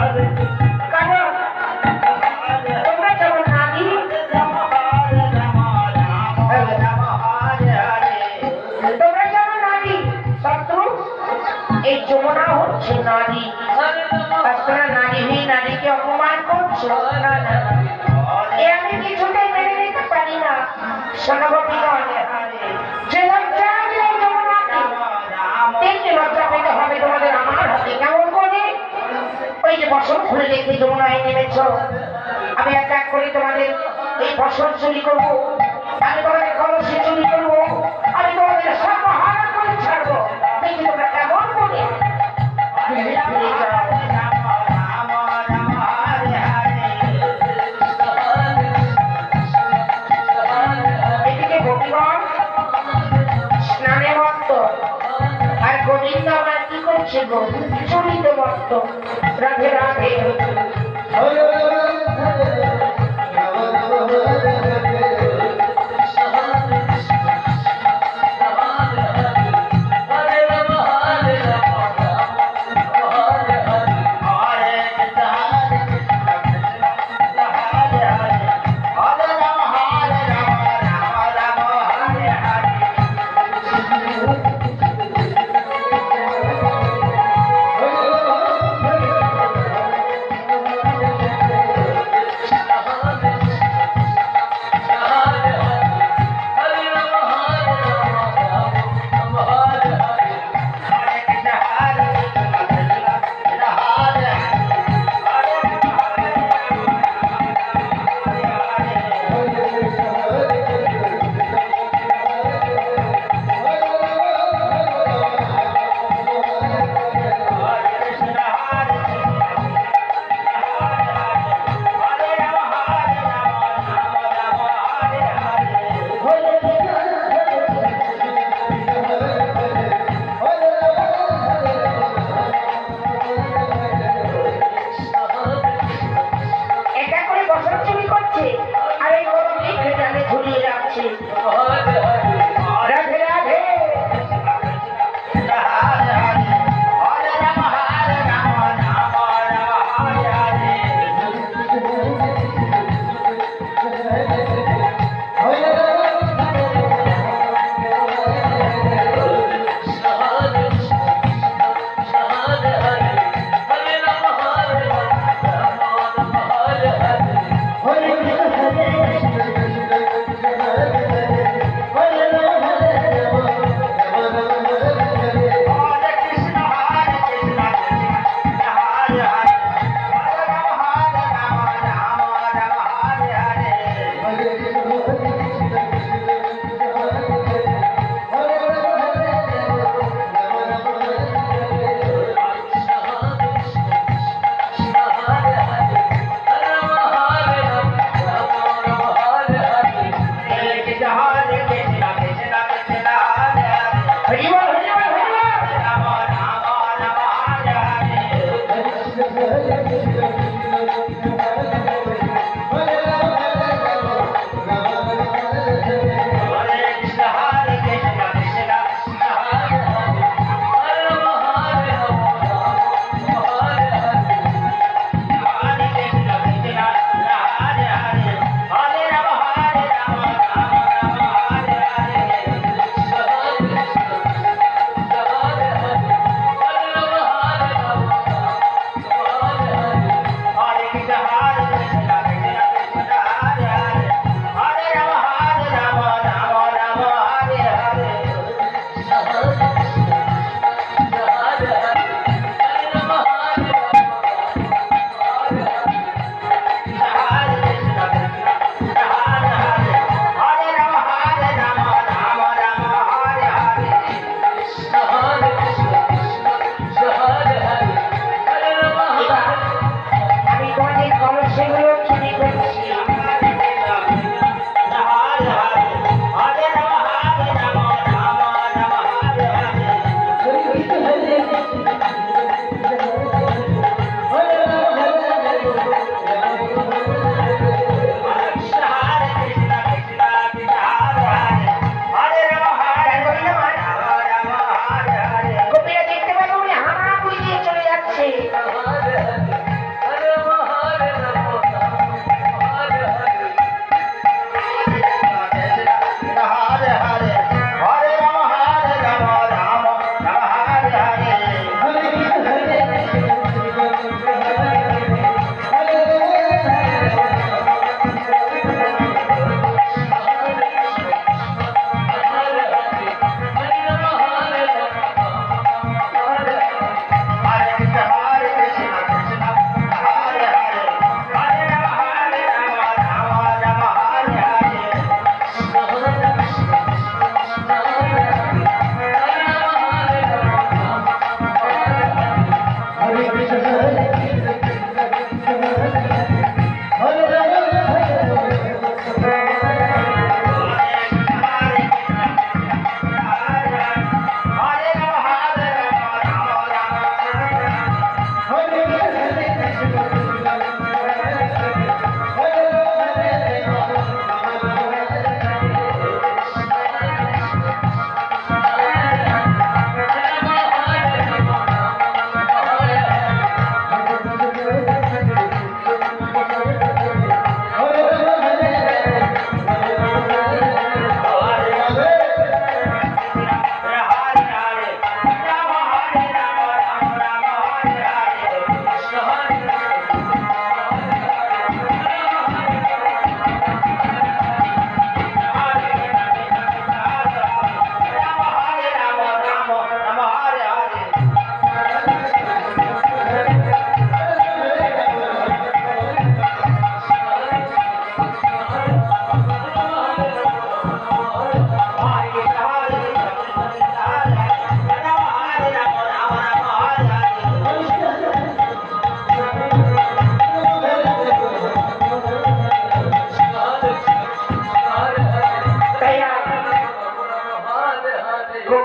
কারণ তোমরা যেমন নারী, তোমরা যেমন নারী শত্রু, এই যমুনা হচ্ছে নারী। তোমরা নারী হয়ে নারীকে অপমান করছো। না না, এ আমি কিছুতেই মেনে নিতে পারি না। সোনাগোপীগণ, যে লজ্জা নেই যমুনাকে, তেমনি লজ্জা পেতে হবে তোমাদের আমার হাতে। কেমন করে? ওই যে ফসল খুলে দেখে যমুনায় নেমেছ, আমি এক এক করে তোমাদের এই ফসল চুরি করবো, আমি তোমাদের কলসি চুরি করবো, আমি তোমাদের সর্বহারা করে ছাড়বো। দেখি তোমরা কেমন করে ফিরে যাও। এদিকে গোপীগণ স্নানে মত্ত, আর গোবিন্দ আমরা কি করছে গো? চুরিতে মত্ত। রাধে রাধে।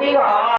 কি হয়